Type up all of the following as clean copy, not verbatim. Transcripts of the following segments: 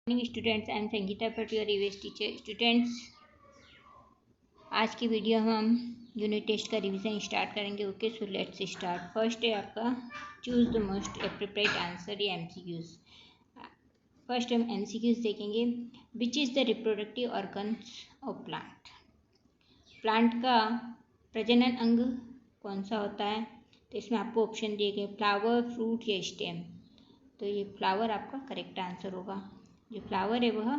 Morning students, I am Sangeeta Bhatt, your EVS teacher. Students, आज की video हम यूनिट टेस्ट का रिवीजन स्टार्ट करेंगे। Okay, so let's start. First है आपका choose the most appropriate answer या एमसीक्यूज। फर्स्ट हम एमसीक्यूज देखेंगे। Which is the reproductive organs of plant. Plant का प्रजनन अंग कौन सा होता है? तो इसमें आपको ऑप्शन दिए गए फ्लावर, फ्रूट या स्टेम। तो ये फ्लावर आपका करेक्ट आंसर होगा। जो फ्लावर है वह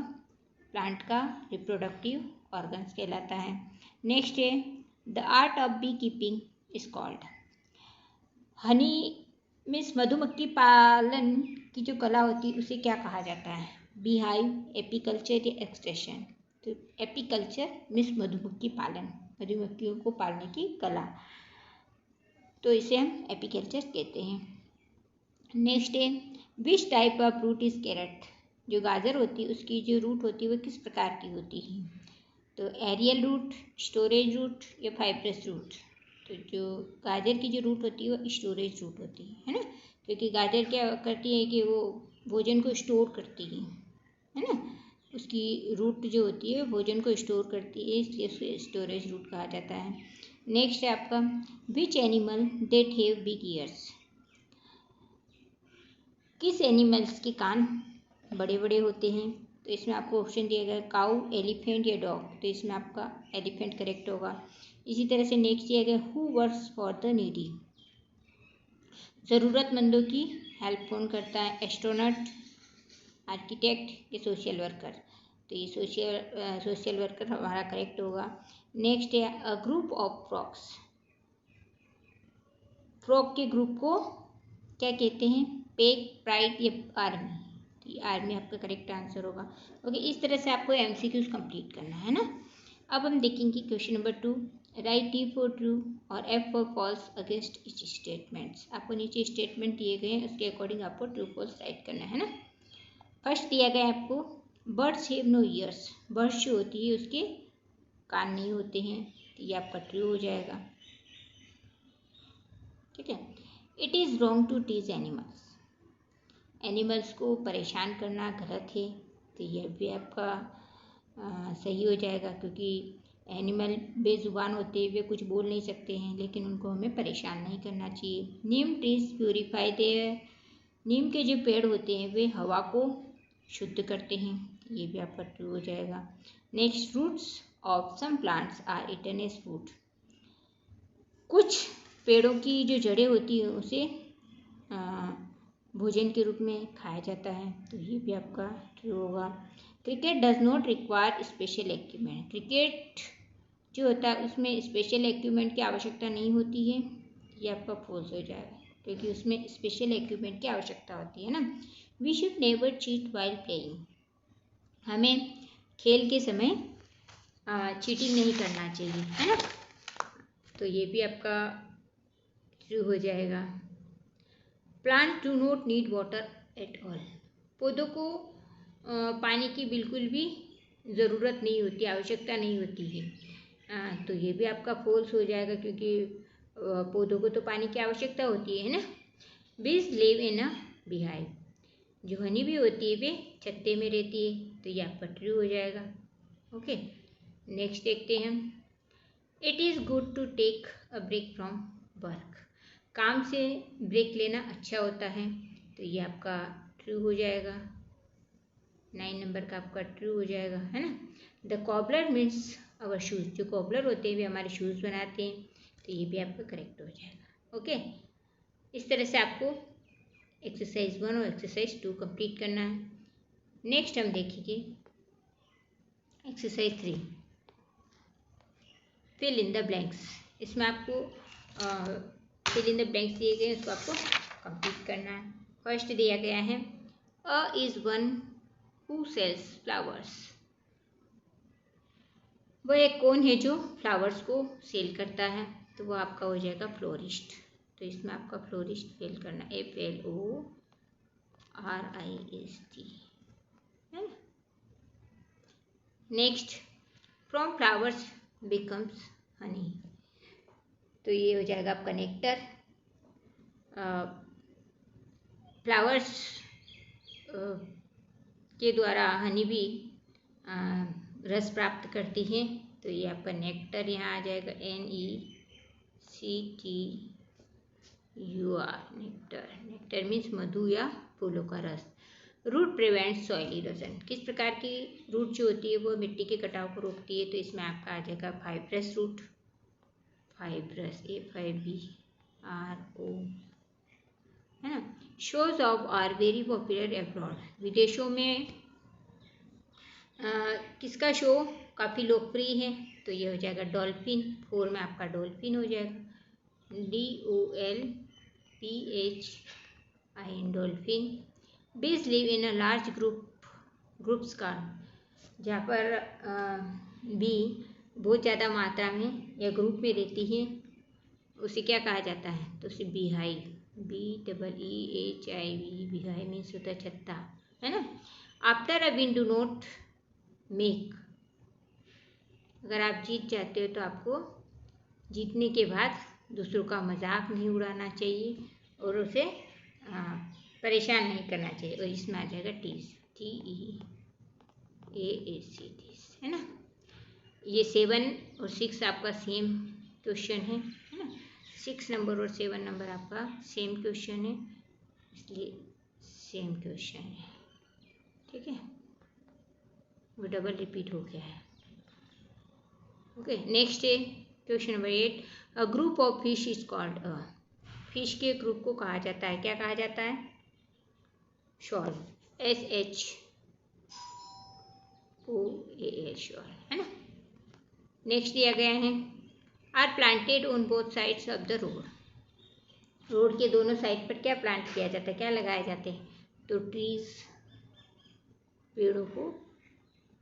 प्लांट का रिप्रोडक्टिव ऑर्गन्स कहलाता है। नेक्स्ट है the art of bee keeping is called. Honey means मधुमक्खी पालन की जो कला होती है उसे क्या कहा जाता है? बी हाइव, एपीकल्चर या एक्सट्रैक्शन। तो एपीकल्चर मीन्स मधुमक्खी पालन, मधुमक्खियों को पालने की कला, तो इसे हम एपीकल्चर कहते हैं। नेक्स्ट है which type of root is carrot. जो गाजर होती है उसकी जो रूट होती है वो किस प्रकार की होती है? तो एरियल रूट, स्टोरेज रूट या फाइब्रस रूट। तो जो गाजर की जो रूट होती है वो स्टोरेज रूट होती है ना, क्योंकि गाजर क्या करती है कि वो भोजन को स्टोर करती है ना। उसकी रूट जो होती है भोजन को स्टोर करती है, इसलिए उसे स्टोरेज रूट कहा जाता है। नेक्स्ट है आपका which animal that have big years. किस एनिमल्स के कान बड़े बड़े होते हैं? तो इसमें आपको ऑप्शन दिया गया काऊ, एलिफेंट या डॉग। तो इसमें आपका एलिफेंट करेक्ट होगा। इसी तरह से नेक्स्ट दिया गया who works for the needy. ज़रूरतमंदों की हेल्प कौन करता है? एस्ट्रोनॉट, आर्किटेक्ट या सोशल वर्कर। तो ये सोशल वर्कर हमारा करेक्ट होगा। नेक्स्ट है a group of frogs. Frog के ग्रुप को क्या कहते हैं? पेक, प्राइड या आर्मी। तो ये आर्मी आपका करेक्ट आंसर होगा। ओके, इस तरह से आपको एमसीक्यूज कंप्लीट करना है ना। अब हम देखेंगे question number 2। Write T for true और F for false against each statements. आपको नीचे स्टेटमेंट दिए गए हैं, उसके अकॉर्डिंग आपको ट्रू फॉल्स राइट करना है ना। फर्स्ट दिया गया है आपको birds have no ears. Birds जो होती है उसके कान नहीं होते हैं, तो ये आपका ट्रू हो जाएगा। ठीक है। It is wrong to tease animals. Animals को परेशान करना गलत है, तो यह भी आपका सही हो जाएगा, क्योंकि एनिमल बेजुबान होते हैं, वे कुछ बोल नहीं सकते हैं, लेकिन उनको हमें परेशान नहीं करना चाहिए। नीम ट्रीज प्योरीफाई देयर। नीम के जो पेड़ होते हैं वे हवा को शुद्ध करते हैं, ये भी आपका ट्रू हो जाएगा। Next roots of some plants are eaten as food. कुछ पेड़ों की जो जड़ें होती हैं उसे भोजन के रूप में खाया जाता है, तो ये भी आपका ट्रू होगा। Cricket does not require special equipment. Cricket जो होता है उसमें स्पेशल इक्विपमेंट की आवश्यकता नहीं होती है, ये आपका फॉल्स हो जाएगा, क्योंकि उसमें स्पेशल इक्विपमेंट की आवश्यकता होती है ना। We should never cheat while playing. हमें खेल के समय चीटिंग नहीं करना चाहिए, है ना, तो ये भी आपका ट्रू हो जाएगा। Plant do not need water at all. पौधों को पानी की बिल्कुल भी ज़रूरत नहीं होती, आवश्यकता नहीं होती है, तो ये भी आपका फॉल्स हो जाएगा, क्योंकि पौधों को तो पानी की आवश्यकता होती है ना। बीज लिव इन अ बीहाइव। जो हनी भी होती है वे छत्ते में रहती है, तो ये आपका ट्रू हो जाएगा। ओके, नेक्स्ट देखते हैं हम। It is good to take a break from work. काम से ब्रेक लेना अच्छा होता है, तो ये आपका ट्रू हो जाएगा। 9 नंबर का आपका ट्रू हो जाएगा, है ना। The cobbler means our shoes. जो कॉबलर होते हैं वे हमारे शूज़ बनाते हैं, तो ये भी आपका करेक्ट हो जाएगा। ओके, इस तरह से आपको एक्सरसाइज 1 और एक्सरसाइज 2 कंप्लीट करना है। नेक्स्ट हम देखेंगे exercise 3, fill in the blanks. इसमें आपको फिल इन द ब्लैंक्स दिए गए हैं, उसको आपको कंप्लीट करना है। फर्स्ट दिया गया है a is one who sells flowers. वह एक कौन है जो फ्लावर्स को सेल करता है? तो वह आपका हो जाएगा फ्लोरिस्ट। तो इसमें आपका फ्लोरिस्ट फिल करना, FLORIST, है ना। Next from flowers becomes Honey. तो ये हो जाएगा आपका नेक्टर। फ्लावर्स के द्वारा हनी भी रस प्राप्त करती है। तो ये आपका नेक्टर यहाँ आ जाएगा, NECTUR, नेक्टर। नेक्टर मीन्स मधु या फूलों का रस। रूट प्रिवेंट सॉइल इरोजन, किस प्रकार की रूट जो होती है वो मिट्टी के कटाव को रोकती है। तो इसमें आपका आ जाएगा फाइब्रस रूट, फाइब्रस FIBRO, है ना। Shows of are very popular abroad, विदेशों में किसका शो काफ़ी लोकप्रिय है। तो ये हो जाएगा डॉल्फिन, 4 में आपका डॉल्फिन हो जाएगा, DOLPHIN, डॉल्फिन। बीज live in a large groups का, जहाँ पर बी बहुत ज़्यादा मात्रा में या ग्रुप में रहती है, उसे क्या कहा जाता है। तो उसे बीहाइव, BEEHIV, बीहाइव मीन्स होता है छत्ता, है ना। After a win do not make, अगर आप जीत जाते हो तो आपको जीतने के बाद दूसरों का मजाक नहीं उड़ाना चाहिए और उसे परेशान नहीं करना चाहिए। और इसमें आ जाएगा टीज, TEAAC, है ना। ये 7 और 6 आपका सेम क्वेश्चन है ना। 6 नंबर और 7 नंबर आपका सेम क्वेश्चन है, इसलिए सेम क्वेश्चन है, ठीक है। वो डबल रिपीट हो गया है। ओके, नेक्स्ट है question number 8। A group of fish is called a, fish के ग्रुप को कहा जाता है, क्या कहा जाता है। शॉल, SHOAL, शॉल, है ना। नेक्स्ट दिया गया है, are planted on both sides of the road, road के दोनों साइड पर क्या प्लांट किया जाता है, क्या लगाए जाते हैं। तो ट्रीज, पेड़ों को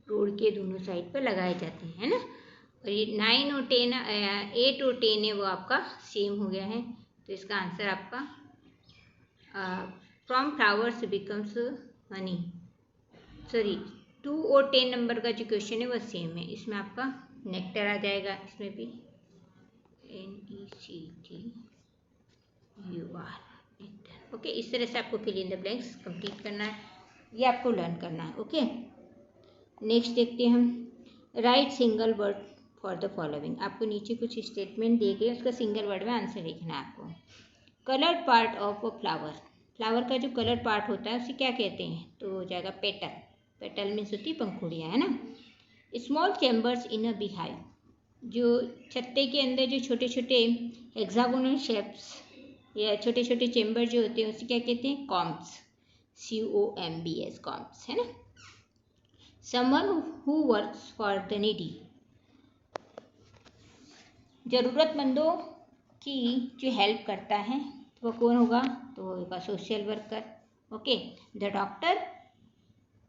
रोड के दोनों साइड पर लगाए जाते हैं, है ना। और ये 9 और 10, 8 और 10 है वो आपका सेम हो गया है। तो इसका आंसर आपका from flowers becomes Honey, sorry 2 और 10 नंबर का जो क्वेश्चन है वो सेम है। इसमें आपका नेक्टर आ जाएगा, इसमें भी NECTUR, नेक्टर। ओके, इस तरह से आपको fill in the blanks complete करना है, ये आपको लर्न करना है। ओके, नेक्स्ट देखते हैं हम, right single word for the following. आपको नीचे कुछ स्टेटमेंट दिए गए, उसका सिंगल वर्ड में आंसर लिखना है आपको। Coloured part of a flower, flower का जो कलर पार्ट होता है उसे क्या कहते हैं। तो हो जाएगा पेटल, पेटल मीन्स होती है पंखुड़ियाँ, है ना। स्मॉल चैम्बर्स इन अ बीहाइव, जो छत्ते के अंदर जो छोटे छोटे हेक्सागोनल शेप्स या छोटे छोटे चैम्बर जो होते हैं उसे क्या कहते हैं। कॉम्ब्स, COMBS, कॉम्ब्स, है ना। Someone who works for the needy, ज़रूरतमंदों की जो हेल्प करता है वो कौन होगा। तो होगा social worker. Okay, the doctor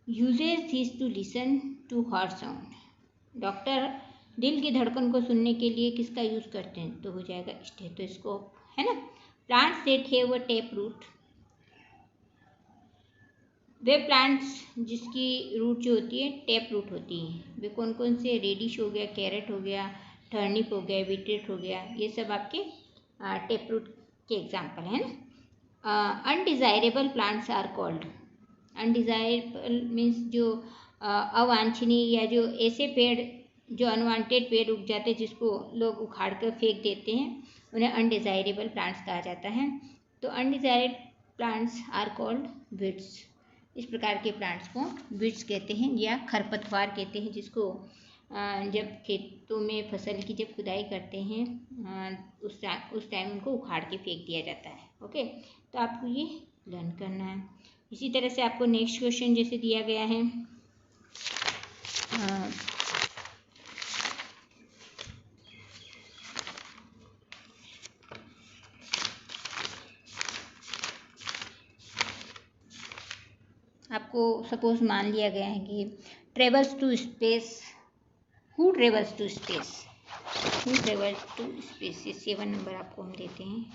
uses this to listen to heart sound, doctor दिल की धड़कन को सुनने के लिए किसका यूज़ करते हैं। तो हो जाएगा स्टेथोस्कोप, है ना। Plants that have a tap root, वे प्लांट्स जिसकी रूट जो होती है टेप रूट होती है, वे कौन कौन से। रेडिश हो गया, कैरेट हो गया, टर्निप हो गया, बीटरूट हो गया, ये सब आपके टेप रूट के एग्जाम्पल हैं ना। Undesirable plants are called, undesirable means जो अवांछनीय या जो ऐसे पेड़ जो अनवांटेड पेड़ उग जाते हैं जिसको लोग उखाड़ कर फेंक देते हैं, उन्हें अनडिज़ायरेबल प्लांट्स कहा जाता है। तो undesirable plants are called weeds, इस प्रकार के प्लांट्स को वीड्स कहते हैं या खरपतवार कहते हैं, जिसको जब खेतों में फसल की जब खुदाई करते हैं उस टाइम उनको उखाड़ के फेंक दिया जाता है। ओके, तो आपको ये लर्न करना है। इसी तरह से आपको नेक्स्ट क्वेश्चन जैसे दिया गया है, आपको सपोज मान लिया गया है कि travels to space, who travels to space, who travels to space, ये 7 नंबर आपको हम देते हैं,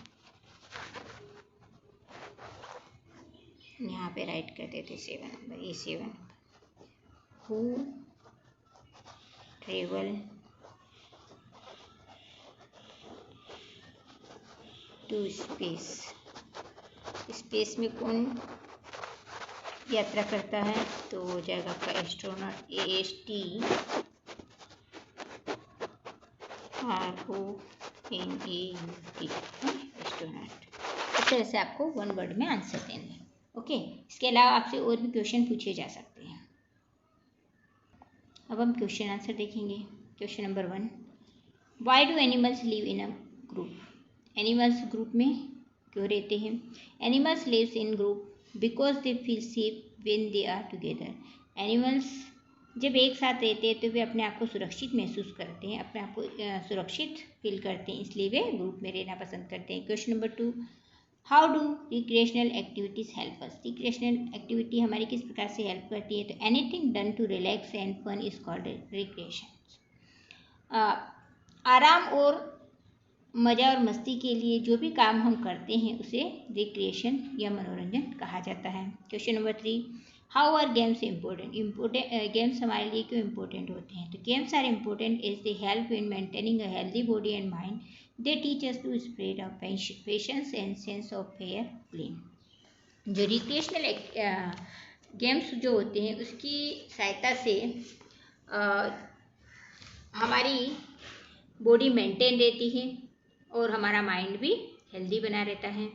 यहाँ पे राइट कर देते 7 नंबर, ये 7 number, who travel to space, space में कौन यात्रा करता है तो हो जाएगा आपका एस्ट्रोनॉट, ASTRONAUT। एस्ट्रोनॉट। इस तरह से आपको वन वर्ड में आंसर देना है। ओके, इसके अलावा आपसे और भी क्वेश्चन पूछे जा सकते हैं। अब हम क्वेश्चन आंसर देखेंगे। Question number 1, why do animals live in a group? Animals group में क्यों रहते हैं? Animals lives in group because they feel safe when they are together. Animals जब एक साथ रहते हैं तो वे अपने आप को सुरक्षित महसूस करते हैं, अपने आप को सुरक्षित फील करते हैं, इसलिए वे ग्रुप में रहना पसंद करते हैं। Question number 2, how do recreational activities help us? Recreational activity हमारी किस प्रकार से हेल्प करती है? तो anything done to relax and fun is called recreation. आराम और मज़ा और मस्ती के लिए जो भी काम हम करते हैं उसे रिक्रिएशन या मनोरंजन कहा जाता है। Question number 3, how are games important? Games हमारे लिए क्यों इम्पोर्टेंट होते हैं? तो games are important as they help in maintaining a healthy body and mind. They teach us to spread of patience and sense of fair play. जो recreational games जो होते हैं उसकी सहायता से हमारी बॉडी मेंटेन रहती है और हमारा माइंड भी हेल्दी बना रहता है।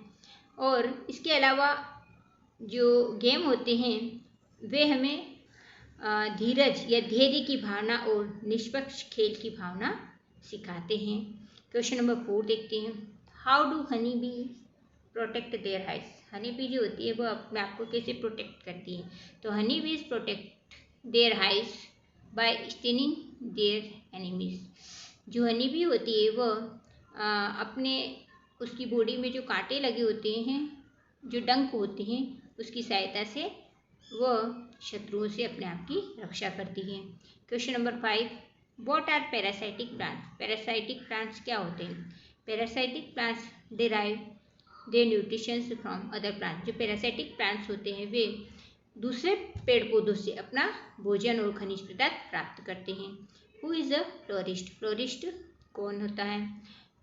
और इसके अलावा जो गेम होते हैं वे हमें धीरज या धैर्य की भावना और निष्पक्ष खेल की भावना सिखाते हैं। क्वेश्चन नंबर 4 देखते हैं, how do honey bee protect their hives? Honey bee जो होती है वो अपने आप को कैसे प्रोटेक्ट करती है? तो honey bees protect their hives by stinging their enemies. जो हनी बी होती है वह अपने उसकी बॉडी में जो कांटे लगे होते हैं, जो डंक होते हैं, उसकी सहायता से वह शत्रुओं से अपने आप की रक्षा करती है। Question number 5, what are parasitic plants? Parasitic plants क्या होते हैं? Parasitic plants derive their nutrition from other plants. जो पैरासाइटिक प्लांट्स होते हैं वे दूसरे पेड़ पौधों से अपना भोजन और खनिज पदार्थ प्राप्त करते हैं। Who is a florist? Florist कौन होता है?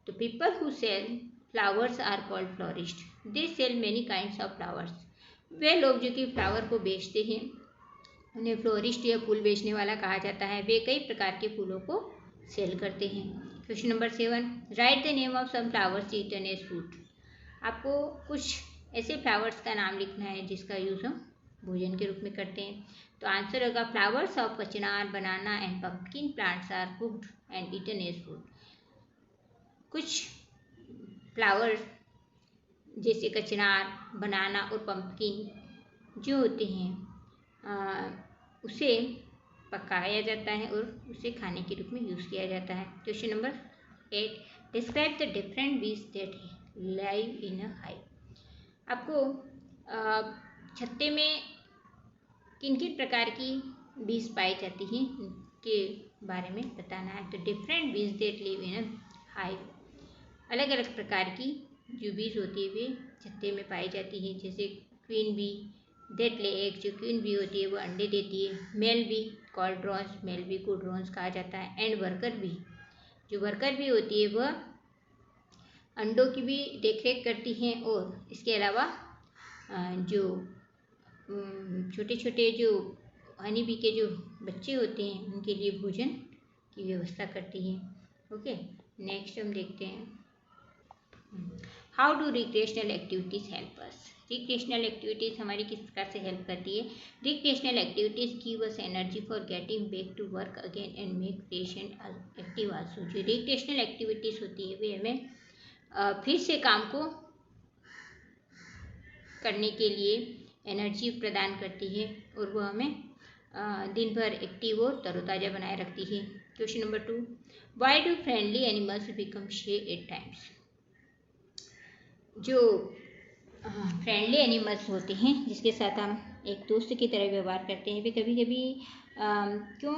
तो people who sell flowers are called florist. They sell many kinds of flowers. वे लोग जो कि फ्लावर को बेचते हैं उन्हें फ्लोरिस्ट या फूल बेचने वाला कहा जाता है। वे कई प्रकार के फूलों को सेल करते हैं। Question number 7, write the name of some flowers eaten as food. आपको कुछ ऐसे फ्लावर्स का नाम लिखना है जिसका यूज़ हम भोजन के रूप में करते हैं। तो आंसर होगा flowers of kachnar, banana and pumpkin plants are cooked and eaten as food. कुछ फ्लावर्स जैसे कचनार, बनाना और पंपकिन जो होते हैं उसे पकाया जाता है और उसे खाने के रूप में यूज़ किया जाता है। Question number 8, describe the different bees that live in a hive. आपको छत्ते में किन किन प्रकार की बीज पाई जाती हैं के बारे में बताना है। तो different bees that live in a hive, अलग अलग प्रकार की जो बीज होती है वे छत्ते में पाई जाती है। जैसे queen bee that lay egg, जो क्वीन बी होती है वो अंडे देती है। Male bee called drones, male bee को ड्रोन्स कहा जाता है। एंड वर्कर बी, जो वर्कर बी होती है वह अंडों की भी देखरेख करती हैं और इसके अलावा जो छोटे छोटे जो हनी बी के जो बच्चे होते हैं उनके लिए भोजन की व्यवस्था करती है। ओके, नेक्स्ट हम देखते हैं, how do recreational activities help us? Recreational activities हमारी किस प्रकार से हेल्प करती है? Recreational activities give us energy for getting back to work again and make fresh and active also. जो रिक्रिएशनल एक्टिविटीज़ होती है वे हमें फिर से काम को करने के लिए एनर्जी प्रदान करती है और वह हमें दिन भर एक्टिव और तरोताज़ा बनाए रखती है। Question number 2, why do friendly animals become शे एट टाइम्स? जो फ्रेंडली एनिमल्स होते हैं जिसके साथ हम एक दोस्त की तरह व्यवहार करते हैं, वे कभी कभी क्यों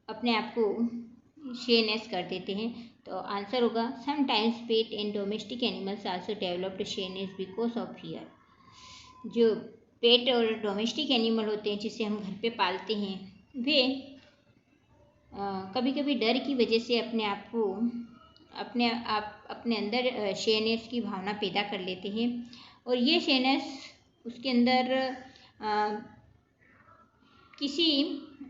अपने आप को शेनेस कर देते हैं? तो आंसर होगा sometimes pet and domestic animals also developed shyness because of fear. जो पेट और डोमेस्टिक एनिमल होते हैं जिसे हम घर पे पालते हैं वे कभी कभी डर की वजह से अपने आप को अपने अंदर शेनेस की भावना पैदा कर लेते हैं और ये शेनेस उसके अंदर किसी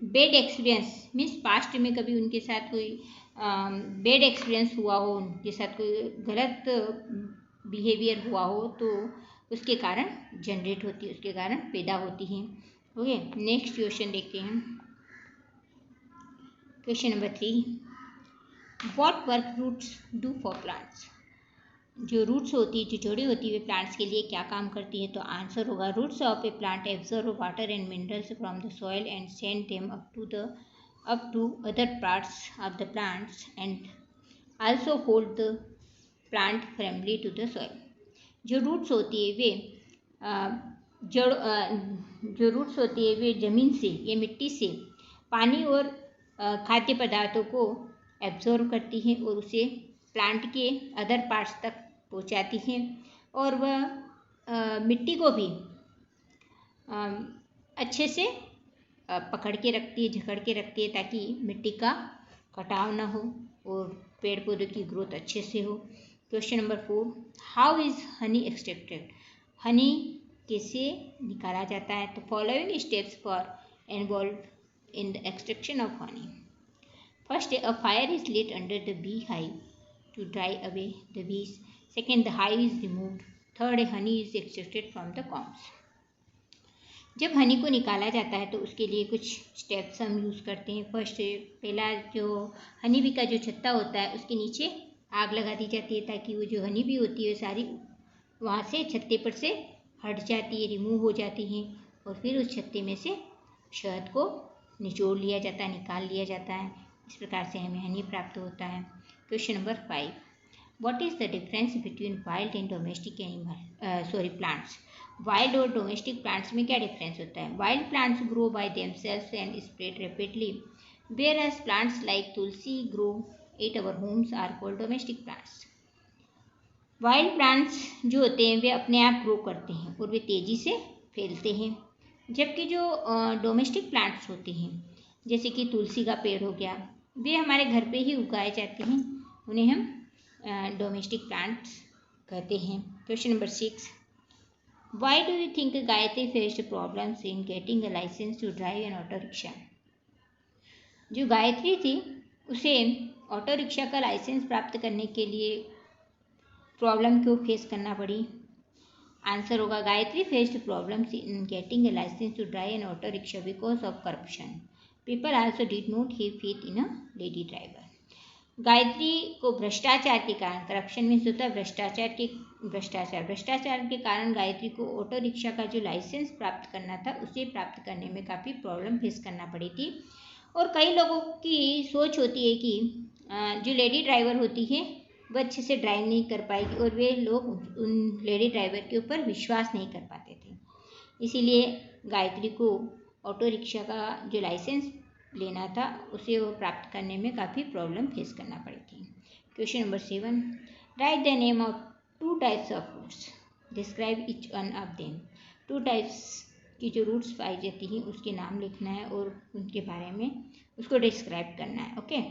बैड एक्सपीरियंस मीन्स पास्ट में कभी उनके साथ कोई बैड एक्सपीरियंस हुआ हो, उनके साथ कोई गलत बिहेवियर हुआ हो, तो उसके कारण जनरेट होती है, उसके कारण पैदा होती हैं। ओके, नेक्स्ट क्वेश्चन देखते हैं। Question number 3, what work roots do for plants. जो रूट्स होती है, जो जड़ी होती है, वे प्लांट्स के लिए क्या काम करती है? तो आंसर होगा roots of a plant absorb water and minerals from the soil and send them up to other parts of the plants and also hold the plant firmly to the soil. जो roots होती है वे जो roots होती है वे ज़मीन से या मिट्टी से पानी और खाद्य पदार्थों को एब्जॉर्ब करती हैं और उसे प्लांट के अदर पार्ट्स तक पहुंचाती हैं, और वह मिट्टी को भी अच्छे से पकड़ के रखती है, जकड़ के रखती है, ताकि मिट्टी का कटाव ना हो और पेड़ पौधों की ग्रोथ अच्छे से हो। Question number 4, how is Honey extracted. Honey कैसे निकाला जाता है? तो following steps for involve in the extraction of honey. First, a fire is lit under the beehive to dry away the bees. Second, the hive is removed. Third, honey is extracted from the combs. जब हनी को निकाला जाता है तो उसके लिए कुछ steps हम यूज़ करते हैं। फर्स्ट, पहला जो हनी बी का जो छत्ता होता है उसके नीचे आग लगा दी जाती है, ताकि वो जो हनी बी होती है सारी वहाँ से छत्ते पर से हट जाती है, रिमूव हो जाती हैं, और फिर उस छत्ते में से शहद को निचोड़ लिया जाता है, निकाल लिया जाता है। इस प्रकार से हमें हनी प्राप्त होता है। Question number 5, what is the difference between wild and domestic plants. Wild और डोमेस्टिक प्लांट्स में क्या डिफरेंस होता है? Wild plants grow by themselves and spread rapidly, whereas plants like tulsi grow at our homes are called domestic plants. Wild plants जो होते हैं वे अपने आप ग्रो करते हैं और वे तेज़ी से फैलते हैं, जबकि जो डोमेस्टिक प्लांट्स होते हैं, जैसे कि तुलसी का पेड़ हो गया, वे हमारे घर पे ही उगाए जाते हैं, उन्हें हम डोमेस्टिक प्लांट्स कहते हैं। Question number 6, why do you think Gayatri faced problems in getting a licence to drive an auto rickshaw. जो गायत्री थी उसे ऑटो रिक्शा का लाइसेंस प्राप्त करने के लिए प्रॉब्लम क्यों फेस करना पड़ी? आंसर होगा Gayatri faced problems in getting a licence to drive an auto rickshaw because of corruption. People also did not have faith in a lady driver. Gayatri को भ्रष्टाचार के कारण, करप्शन मीन्स होता है भ्रष्टाचार के कारण गायत्री को ऑटो रिक्शा का जो लाइसेंस प्राप्त करना था उसे प्राप्त करने में काफ़ी प्रॉब्लम फेस करना पड़ी थी। और कई लोगों की सोच होती है कि जो लेडी ड्राइवर होती है वो अच्छे से ड्राइव नहीं कर पाएगी, और वे लोग उन लेडी ड्राइवर के ऊपर विश्वास नहीं कर पाते थे। इसीलिए गायत्री को ऑटो रिक्शा का जो लाइसेंस लेना था उसे वो प्राप्त करने में काफ़ी प्रॉब्लम फेस करना पड़ी थी। Question number 7, write the name of 2 types of roots, describe each one of them. 2 types की जो रूट्स पाई जाती हैं उसके नाम लिखना है और उनके बारे में उसको डिस्क्राइब करना है। Okay,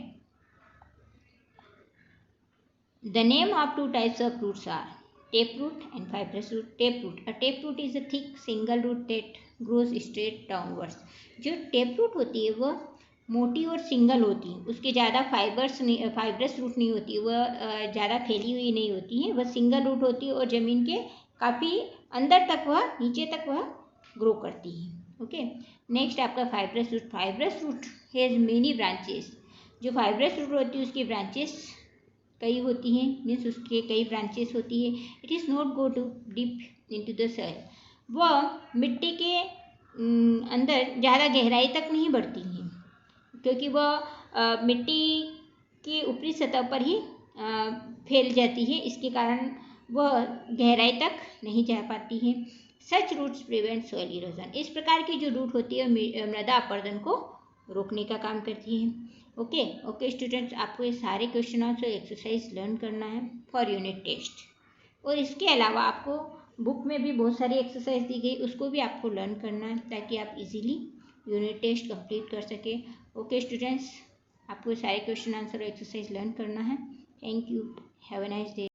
the name of 2 types of roots are taproot and fibrous root. Taproot, a taproot is a thick single root that grows straight downwards. जो taproot होती है वह मोटी और सिंगल होती है, उसके ज़्यादा फाइबरस रूट नहीं होती, वह ज़्यादा फैली हुई नहीं होती है, वह सिंगल रूट होती है और ज़मीन के काफ़ी अंदर तक वह नीचे तक वह ग्रो करती है। ओके, नेक्स्ट आपका fibrous root. Fibrous root has many branches. जो फाइब्रस रूट होती है उसकी ब्रांचेस कई होती हैं, मीन्स उसके कई ब्रांचेस होती है। It is not go too deep into the soil. वह मिट्टी के अंदर ज़्यादा गहराई तक नहीं बढ़ती हैं, क्योंकि वह मिट्टी की ऊपरी सतह पर ही फैल जाती है, इसके कारण वह गहराई तक नहीं जा पाती हैं। सच रूट्स प्रिवेंट सॉइल इरोजन। इस प्रकार की जो रूट होती है मृदा अपरदन को रोकने का काम करती है। ओके स्टूडेंट्स, आपको ये सारे क्वेश्चन आंसर एक्सरसाइज लर्न करना है फॉर यूनिट टेस्ट, और इसके अलावा आपको बुक में भी बहुत सारी एक्सरसाइज दी गई, उसको भी आपको लर्न करना है ताकि आप इजीली यूनिट टेस्ट कंप्लीट कर सके। ओके स्टूडेंट्स, आपको सारे क्वेश्चन आंसर और एक्सरसाइज लर्न करना है। Thank you, have a nice day.